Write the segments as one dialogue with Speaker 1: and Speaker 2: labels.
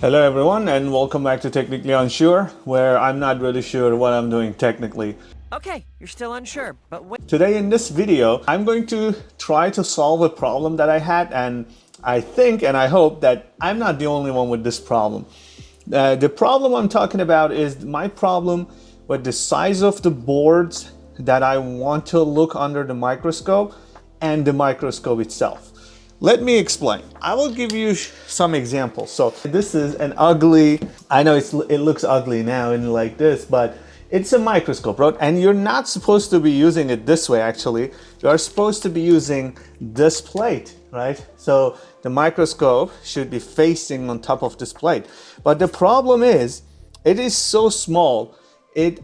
Speaker 1: Hello everyone and welcome back to Technically Unsure, where I'm not really sure what I'm doing technically.
Speaker 2: Okay, you're still unsure, but wait.
Speaker 1: Today in this video, I'm going to try to solve a problem that I had, and I think and I hope that I'm not the only one with this problem. The problem I'm talking about is my problem with the size of the boards that I want to look under the microscope and the microscope itself. Let me explain. I will give you some examples. So this is an ugly, I know it looks ugly now and like this, but it's a microscope, right? And you're not supposed to be using it this way, actually. You're supposed to be using this plate, right? So the microscope should be facing on top of this plate. But the problem is, it is so small,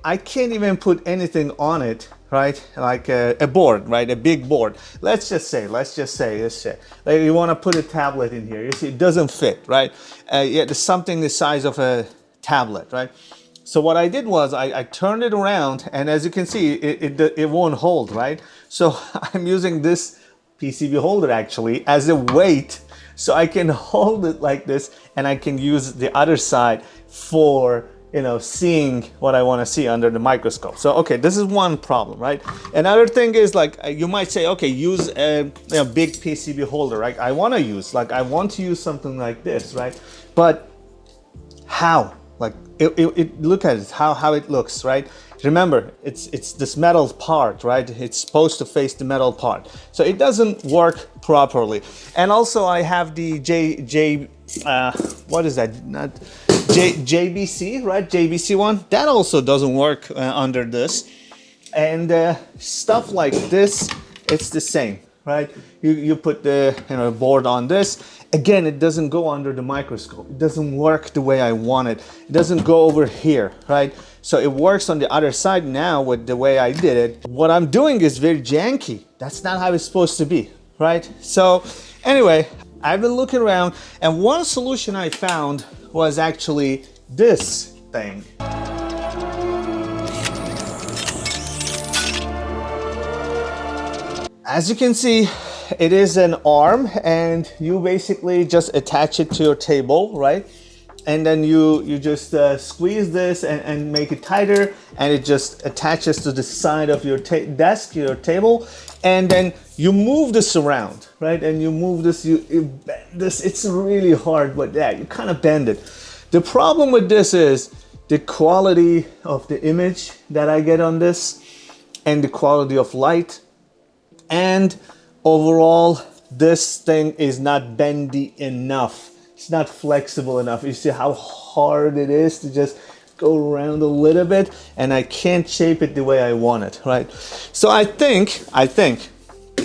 Speaker 1: I can't even put anything on it, right? Like a board, right? A big board. Let's just say, like you want to put a tablet in here. You see, it doesn't fit, right? Yeah, there's something the size of a tablet, right? So what I did was I turned it around, and as you can see, it won't hold, right? So I'm using this PCB holder actually as a weight, so I can hold it like this, and I can use the other side for seeing what I want to see under the microscope. So, okay, this is one problem, right? Another thing is, like, you might say, okay, use a big PCB holder, right? I want to use something like this, right? But how? Like, look at it, how it looks, right? Remember, it's this metal part, right? It's supposed to face the metal part, so it doesn't work properly. And also, I have the what is that? Not JBC, right? JBC one that also doesn't work under this, and stuff like this. It's the same, right? You put the board on this. Again, it doesn't go under the microscope. It doesn't work the way I want it. It doesn't go over here, right? So it works on the other side now with the way I did it. What I'm doing is very janky. That's not how it's supposed to be, right? So anyway, I've been looking around, and one solution I found was actually this thing. As you can see, it is an arm, and you basically just attach it to your table, right? And then you just squeeze this and make it tighter, and it just attaches to the side of your desk, your table, and then you move this around, right? And you move this, you bend this. It's really hard, but yeah, you kind of bend it. The problem with this is the quality of the image that I get on this, and the quality of light, and overall, this thing is not bendy enough. It's not flexible enough. You see how hard it is to just go around a little bit, and I can't shape it the way I want it, right? So I think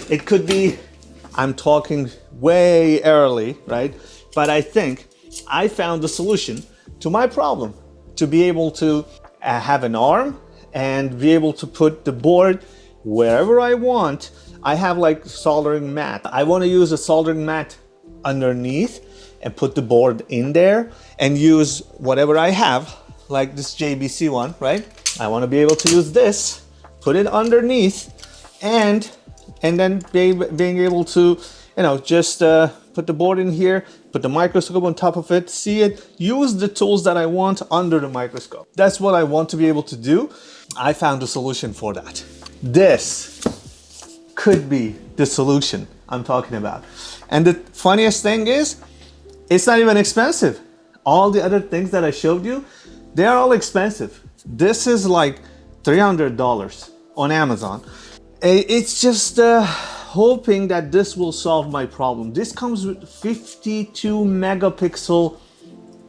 Speaker 1: it could be, I'm talking way early, right? But I think I found the solution to my problem, to be able to have an arm and be able to put the board wherever I want. I have like soldering mat. I want to use a soldering mat underneath and put the board in there and use whatever I have, like this JBC one, right? I want to be able to use this, put it underneath, and then being able to, just put the board in here, put the microscope on top of it, see it, use the tools that I want under the microscope. That's what I want to be able to do. I found a solution for that. This could be the solution I'm talking about. And the funniest thing is, it's not even expensive. All the other things that I showed you, they are all expensive. This is like $300 on Amazon. It's just hoping that this will solve my problem. This comes with 52 megapixel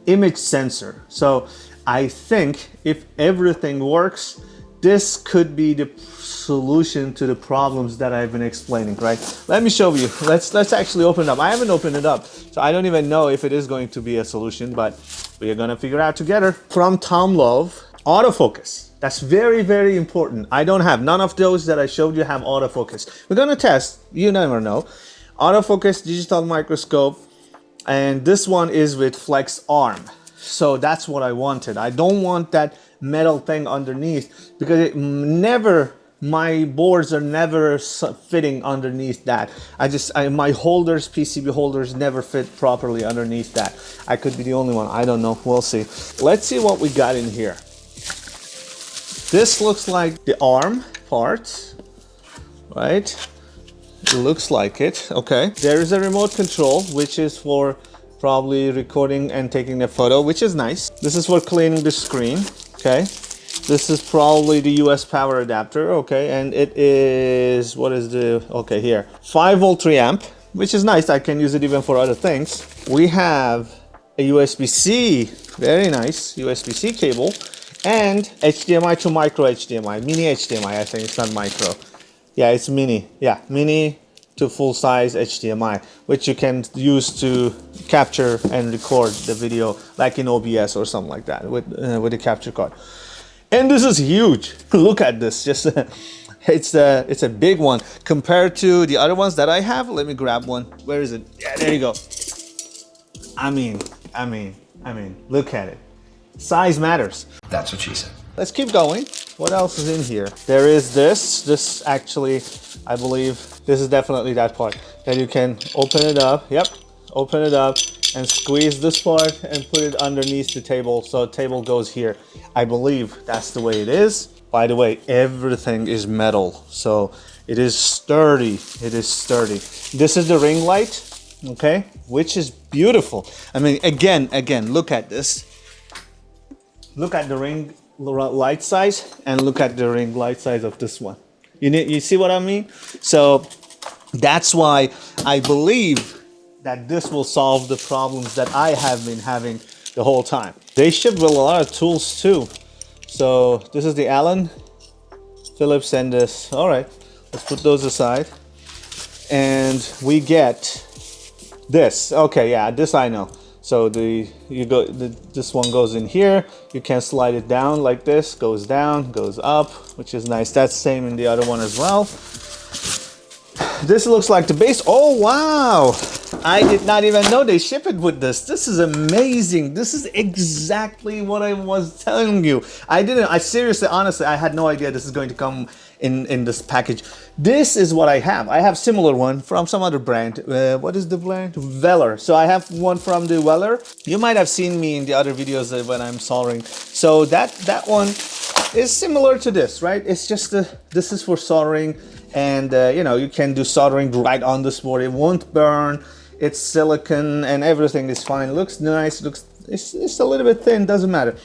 Speaker 1: image sensor. So I think if everything works, this could be the solution to the problems that I've been explaining, right? Let me show you. Let's actually open it up. I haven't opened it up, so I don't even know if it is going to be a solution, but we are gonna figure out together. From TOMLOV, autofocus. That's very, very important. I don't have, none of those that I showed you have autofocus. We're gonna test, you never know. Autofocus digital microscope, and this one is with flex arm. So that's what I wanted. I don't want that metal thing underneath, because it never my boards are never fitting underneath that. My holders, PCB holders never fit properly underneath that. I could be the only one, I don't know, we'll see. Let's see what we got in here. This looks like the arm parts, right? It looks like it, okay. There is a remote control, which is for probably recording and taking a photo, which is nice. This is for cleaning the screen, okay. This is probably the US power adapter, okay, and it is, what is the, okay, here, 5 volt 3 amp, which is nice. I can use it even for other things. We have a USB-C, very nice, USB-C cable, and HDMI to micro HDMI, mini HDMI, I think it's not micro. Yeah, it's mini, yeah, mini to full-size HDMI, which you can use to capture and record the video, like in OBS or something like that, with a capture card. And this is huge. Look at this. Just it's a big one compared to the other ones that I have. Let me grab one. Where is it? Yeah, there you go. I mean, look at it. Size matters.
Speaker 3: That's what she said.
Speaker 1: Let's keep going. What else is in here? There is this. This actually, I believe, this is definitely that part that you can open it up. Yep, open it up and squeeze this part and put it underneath the table, so the table goes here. I believe that's the way it is. By the way, everything is metal, so it is sturdy. It is sturdy. This is the ring light, okay, which is beautiful. I mean, again, look at this. Look at the ring light size and look at the ring light size of this one. You see what I mean? So that's why I believe that this will solve the problems that I have been having the whole time. They ship with a lot of tools too. So this is the Allen, Phillips, and this. All right, let's put those aside. And we get this. Okay, yeah, this I know. So this one goes in here. You can slide it down like this, goes down, goes up, which is nice. That's same in the other one as well. This looks like the base. Oh, wow. I did not even know they ship it with this. This is amazing. This is exactly what I was telling you. I seriously, honestly, I had no idea this is going to come in this package. This is what I have. I have similar one from some other brand. What is the brand? Weller. So I have one from the Weller. You might have seen me in the other videos when I'm soldering. So that one is similar to this, right? It's just this is for soldering, and you know, you can do soldering right on this board. It won't burn. It's silicone and everything is fine. It looks nice. It's a little bit thin. Doesn't matter.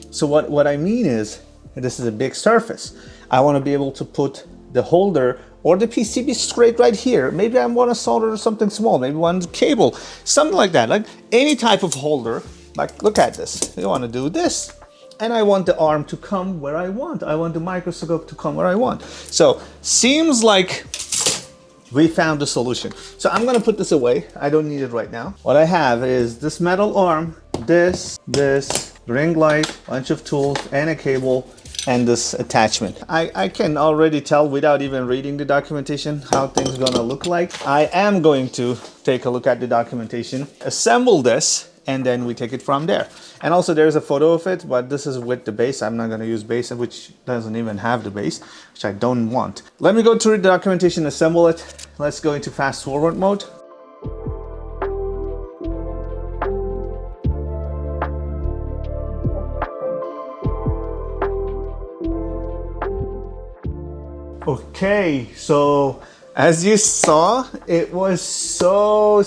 Speaker 1: So what I mean is, this is a big surface. I want to be able to put the holder or the PCB straight right here. Maybe I want to solder something small. Maybe one cable, something like that. Like any type of holder. Like, look at this. You want to do this. And I want the arm to come where I want. I want the microscope to come where I want. So seems like we found the solution. So I'm gonna put this away. I don't need it right now. What I have is this metal arm, this ring light, bunch of tools, and a cable, and this attachment. I can already tell without even reading the documentation how things gonna look like. I am going to take a look at the documentation, assemble this, and then we take it from there. And also there's a photo of it, but this is with the base. I'm not gonna use base, which doesn't even have the base, which I don't want. Let me go through the documentation, assemble it. Let's go into fast forward mode. Okay, so as you saw, it was so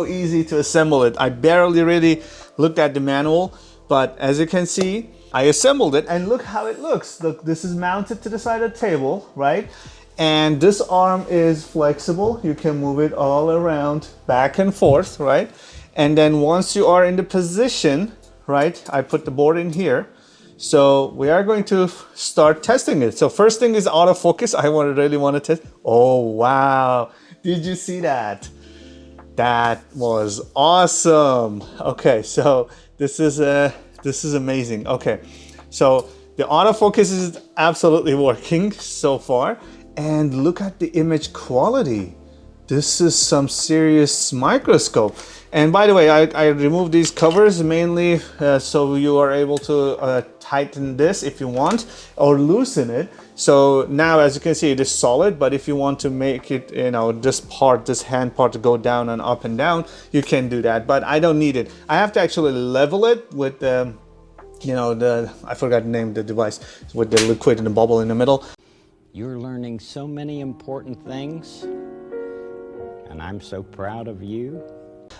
Speaker 1: easy to assemble it. I barely really looked at the manual, but as you can see, I assembled it, and look how it looks. Look, this is mounted to the side of the table, right? And this arm is flexible. You can move it all around, back and forth, right? And then once you are in the position, right, I put the board in here. So we are going to start testing it. So first thing is autofocus. I really want to test. Oh, wow. Did you see that? That was awesome. Okay, so this is amazing. Okay, so the autofocus is absolutely working so far. And look at the image quality. This is some serious microscope. And by the way, I removed these covers mainly so you are able to tighten this if you want, or loosen it. So now, as you can see, it is solid, but if you want to make it, you know, this part, this hand part, to go down and up and down, you can do that, but I don't need it. I have to actually level it with you know, I forgot the name of the device, with the liquid and the bubble in the middle.
Speaker 3: You're learning so many important things, and I'm so proud of you.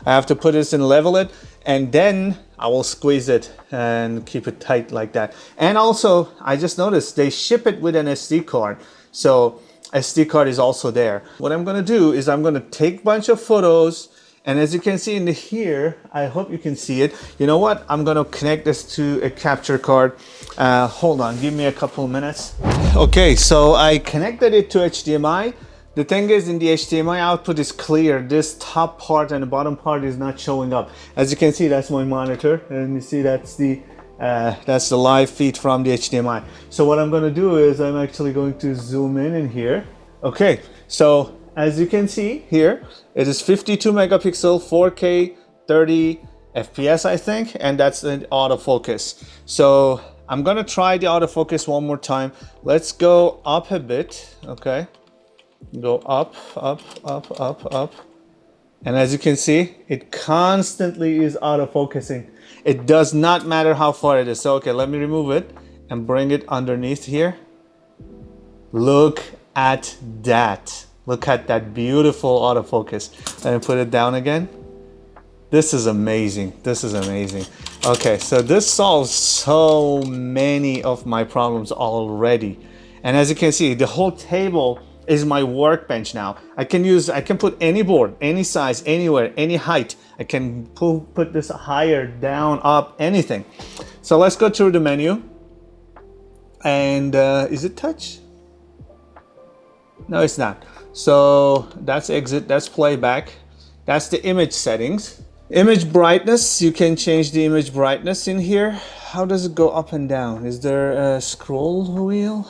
Speaker 1: I have to put this and level it, and then I will squeeze it and keep it tight like that. And also, I just noticed they ship it with an SD card. So SD card is also there. What I'm gonna do is I'm gonna take a bunch of photos, and as you can see in here, I hope you can see it. You know what? I'm gonna connect this to a capture card. Hold on, give me a couple of minutes. Okay, so I connected it to HDMI. The thing is, in the HDMI output is clear. This top part and the bottom part is not showing up. As you can see, that's my monitor, and you see that's the live feed from the HDMI. So what I'm going to do is I'm actually going to zoom in here. Okay, so as you can see here, it is 52 megapixel, 4K, 30 FPS, I think, and that's the autofocus. So I'm going to try the autofocus one more time. Let's go up a bit, okay? Go up, up, up, up, up. And as you can see, it constantly is auto-focusing. It does not matter how far it is. So, okay, let me remove it and bring it underneath here. Look at that. Look at that beautiful autofocus. Let me put it down again. This is amazing. This is amazing. Okay, so this solves so many of my problems already. And as you can see, the whole table is my workbench now. I can put any board, any size, anywhere, any height. I can put this higher, down, up, anything. So let's go through the menu. And is it touch? No, it's not. So that's exit, that's playback. That's the image settings. Image brightness, you can change the image brightness in here. How does it go up and down? Is there a scroll wheel?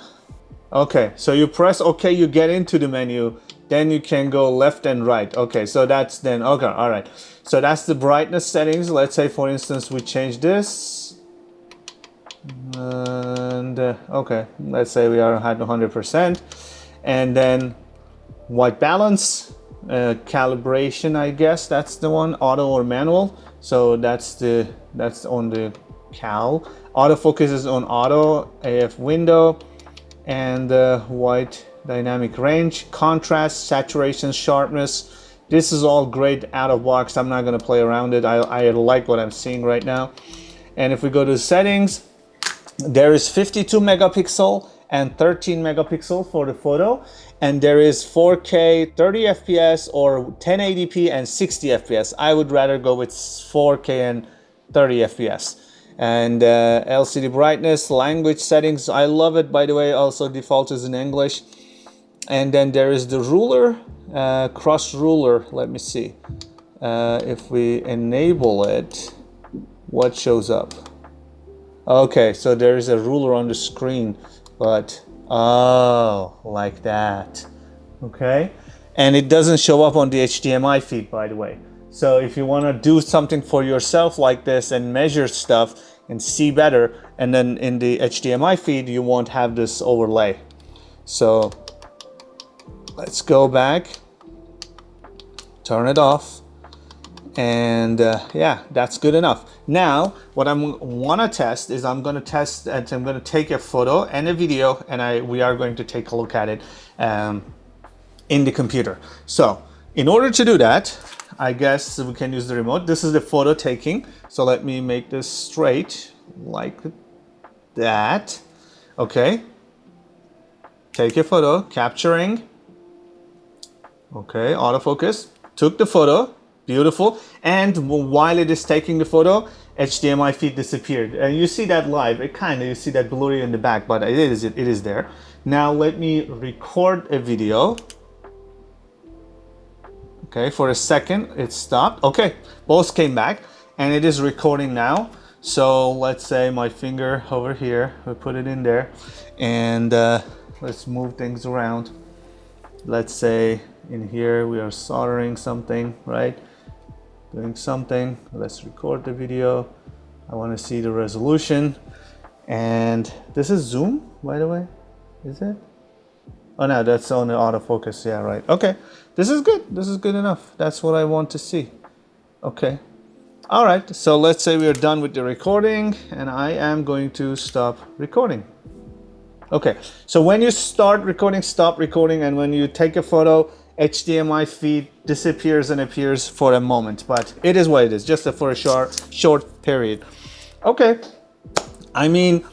Speaker 1: Okay, so you press OK, you get into the menu, then you can go left and right. Okay, so that's then, okay, all right. So that's the brightness settings. Let's say, for instance, we change this. And okay, let's say we are at 100%. And then white balance, calibration, I guess that's the one, auto or manual. So that's on the cal. Autofocus is on auto, AF window. And white dynamic range, contrast, saturation, sharpness. This is all great out of box. I'm not going to play around it. I like what I'm seeing right now. And if we go to settings, there is 52 megapixel and 13 megapixel for the photo. And there is 4K, 30 FPS or 1080p and 60 FPS. I would rather go with 4K and 30 FPS. And LCD brightness, language settings, I love it, by the way. Also default is in English. And then there is the ruler, cross ruler. Let me see if we enable it, what shows up. Okay, so there is a ruler on the screen, but oh, like that. Okay, and it doesn't show up on the HDMI feed, by the way. So if you want to do something for yourself like this and measure stuff and see better, and then in the HDMI feed you won't have this overlay. So let's go back, turn it off, and yeah, that's good enough. Now what I want to test is I'm going to test, and I'm going to take a photo and a video, and we are going to take a look at it in the computer. So in order to do that, I guess we can use the remote. This is the photo taking. So let me make this straight like that. Okay. Take a photo, capturing. Okay, autofocus. Took the photo. Beautiful. And while it is taking the photo, HDMI feed disappeared. And you see that live. You see that blurry in the back, but it is there. Now let me record a video. Okay, for a second it stopped. Okay, both came back and it is recording now. So let's say my finger over here, we put it in there, and let's move things around. Let's say In here we are soldering something, right? Doing something. Let's record the video. I want to see the resolution. And this is zoom, by the way, is it? Oh no, that's on the autofocus. Yeah, right. Okay, this is good. This is good enough. That's what I want to see. Okay. All right, so let's say we are done with the recording and I am going to stop recording. Okay, so when you start recording, stop recording, and when you take a photo, HDMI feed disappears and appears for a moment, but it is what it is, just for a short period. Okay, I mean,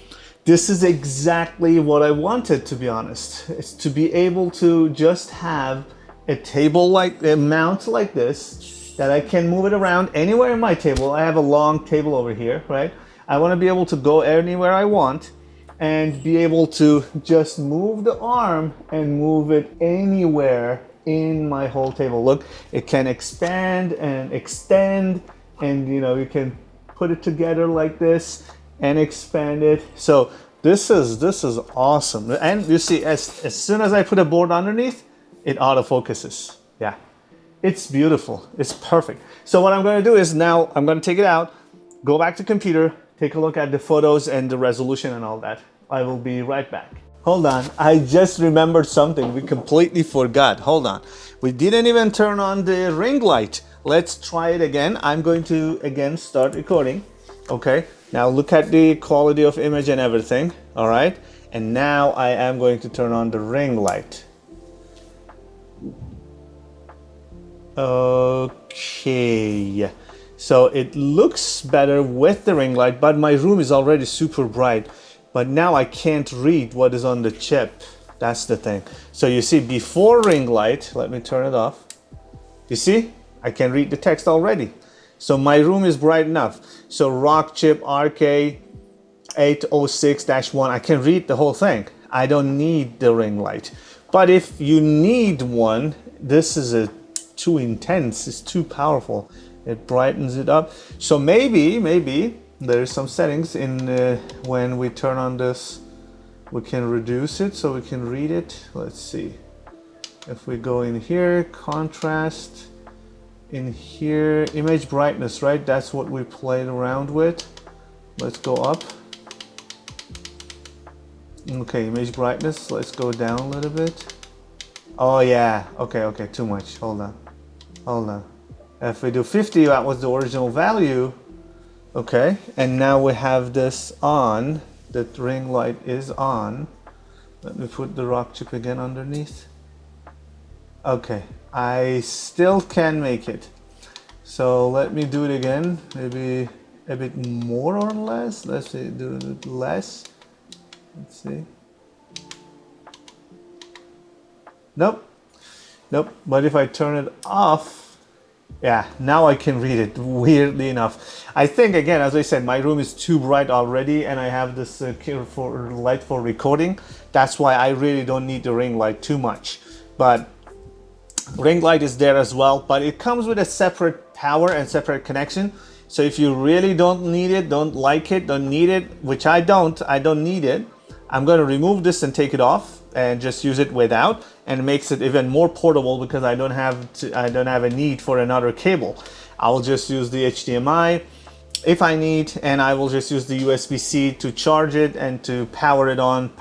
Speaker 1: this is exactly what I wanted, to be honest. It's to be able to just have a table like, a mount like this, that I can move it around anywhere in my table. I have a long table over here, right? I want to be able to go anywhere I want and be able to just move the arm and move it anywhere in my whole table. Look, it can expand and extend, and you know, you can put it together like this and expand it. So this is awesome. And you see, as soon as I put a board underneath, it autofocuses. Yeah, it's beautiful. It's perfect. So what I'm going to do is now I'm going to take it out, go back to computer, take a look at the photos and the resolution and all that. I will be right back. Hold on, I just remembered something we completely forgot. Hold on, we didn't even turn on the ring light. Let's try it again. I'm going to again start recording. Okay, now look at the quality of image and everything. All right, and now I am going to turn on the ring light. Okay, so it looks better with the ring light, but my room is already super bright. But now I can't read what is on the chip. That's the thing. So you see, before ring light, let me turn it off. You see, I can read the text already. So my room is bright enough. So rock chip RK806-1, I can read the whole thing. I don't need the ring light. But if you need one, this is too intense, it's too powerful. It brightens it up. So maybe there's some settings in when we turn on this, we can reduce it so we can read it. Let's see. If we go in here, contrast, in here, image brightness, right? That's what we played around with. Let's go up. Okay, image brightness, let's go down a little bit. Oh yeah, okay, too much. Hold on. If we do 50, that was the original value. Okay, and now we have this on. The ring light is on. Let me put the rock chip again underneath. Okay, I still can make it. So let me do it again. Maybe a bit more or less. Let's see, do it less. Let's see. Nope. But if I turn it off, yeah, now I can read it, weirdly enough. I think, again, as I said, my room is too bright already, and I have this light for recording. That's why I really don't need the ring light too much. But ring light is there as well, but it comes with a separate power and separate connection. So if you really don't need it, don't like it, don't need it, which I don't need it, I'm going to remove this and take it off and just use it without, and it makes it even more portable because I don't have a need for another cable. I will just use the HDMI if I need, and I will just use the USB-C to charge it and to power on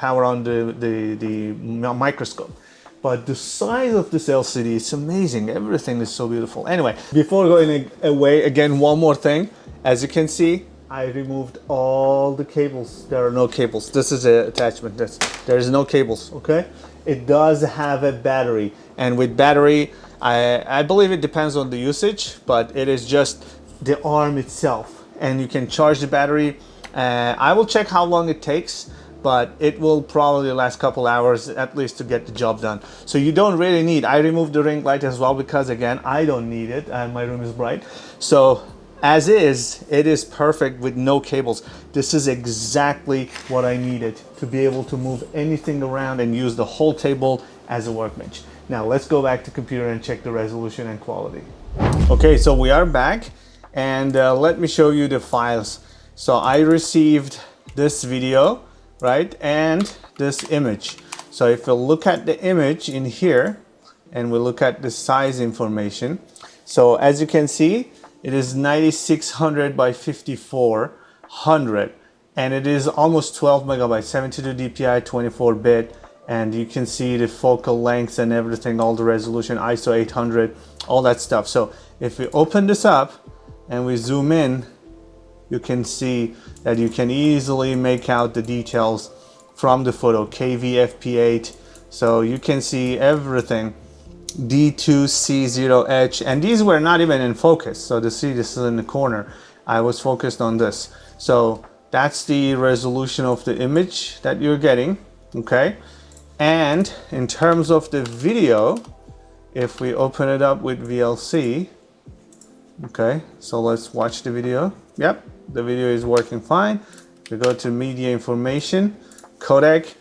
Speaker 1: the microscope. But the size of this LCD is amazing. Everything is so beautiful. Anyway, before going away, again, one more thing. As you can see, I removed all the cables. There are no cables. This is an attachment. There is no cables, okay? It does have a battery. And with battery, I believe it depends on the usage, but it is just the arm itself. And you can charge the battery. I will check how long it takes, but it will probably last a couple hours at least to get the job done. So you don't really need, I removed the ring light as well because, again, I don't need it and my room is bright. So as is, it is perfect with no cables. This is exactly what I needed to be able to move anything around and use the whole table as a workbench. Now let's go back to computer and check the resolution and quality. Okay, so we are back, and let me show you the files. So I received this video, right, and this image. So if you look at the image in here, and we look at the size information. So as you can see, it is 9600 by 5400, and it is almost 12 megabytes, 72 dpi, 24-bit, and you can see the focal lengths and everything, all the resolution, ISO 800, all that stuff. So if we open this up and we zoom in, you can see that you can easily make out the details from the photo, KVFP8. So you can see everything, D2C0H, and these were not even in focus. So to see this is in the corner, I was focused on this. So that's the resolution of the image that you're getting, okay? And in terms of the video, if we open it up with VLC, okay, so let's watch the video. Yep, the video is working fine. We go to media information, codec.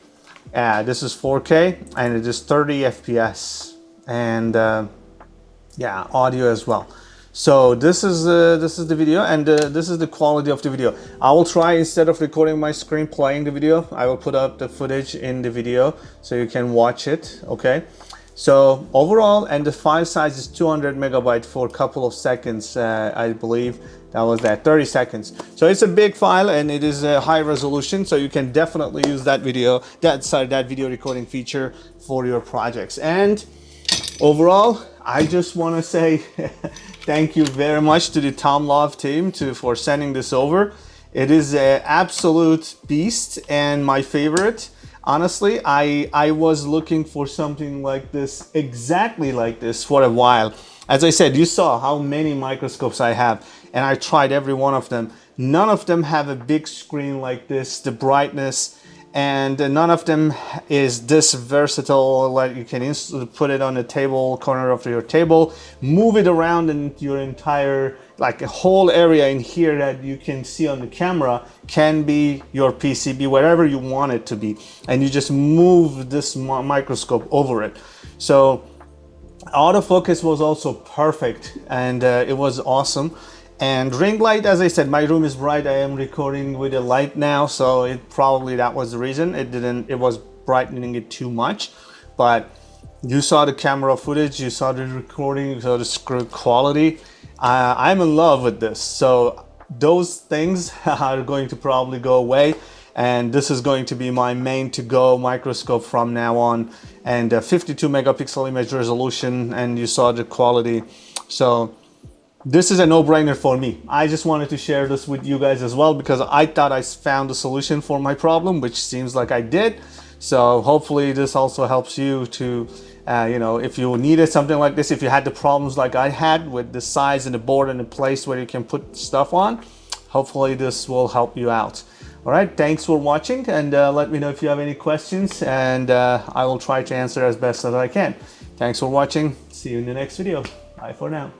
Speaker 1: This is 4K and it is 30 FPS, and yeah, audio as well. So this is the video, and this is the quality of the video. I will try, instead of recording my screen playing the video, I will put up the footage in the video so you can watch it, okay? So overall, and the file size is 200 megabyte for a couple of seconds, I believe that was that, 30 seconds. So it's a big file and it is a high resolution, so you can definitely use that video recording feature for your projects. And overall, I just want to say thank you very much to the TOMLOV team for sending this over. It is an absolute beast and my favorite. Honestly, I was looking for something like this, exactly like this, for a while. As I said, you saw how many microscopes I have, and I tried every one of them. None of them have a big screen like this, the brightness, and none of them is this versatile. Like you can put it on the table, corner of your table, move it around in your entire, like a whole area in here that you can see on the camera can be your PCB, wherever you want it to be, and you just move this microscope over it. So autofocus was also perfect, and it was awesome. And ring light, as I said, my room is bright. I am recording with a light now, so that was the reason. It was brightening it too much. But you saw the camera footage, you saw the recording, you saw the quality. I'm in love with this. So those things are going to probably go away, and this is going to be my main to-go microscope from now on. And 52 megapixel image resolution, and you saw the quality. So this is a no-brainer for me. I just wanted to share this with you guys as well, because I thought I found a solution for my problem, which seems like I did. So hopefully this also helps you to, you know, if you needed something like this, if you had the problems like I had with the size and the board and the place where you can put stuff on, hopefully this will help you out. All right, thanks for watching, and let me know if you have any questions, and I will try to answer as best as I can. Thanks for watching. See you in the next video. Bye for now.